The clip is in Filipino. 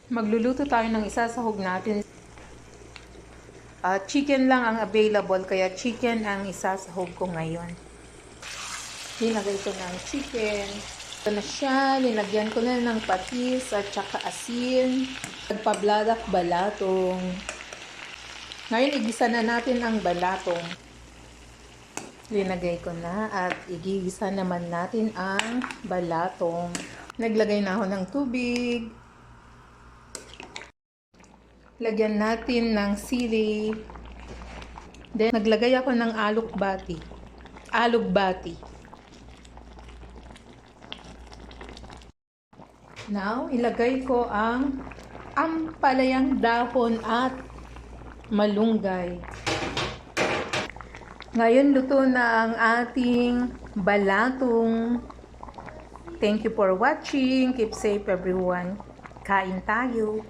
Magluluto tayo ng isasahog natin. Chicken lang ang available, kaya chicken ang isasahog ko ngayon. Linagay ko ng chicken. Ito na siya, linagyan ko na ng patis at saka asin. Nagpabladak balatong. Ngayon, igisa na natin ang balatong. Linagay ko na at igigisa naman natin ang balatong. Naglagay na ako ng tubig. Lagyan natin ng sili. Then, naglagay ako ng alugbati. Now, ilagay ko ang ampalayang dahon at malunggay. Ngayon, luto na ang ating balatong. Thank you for watching. Keep safe everyone. Kain tayo.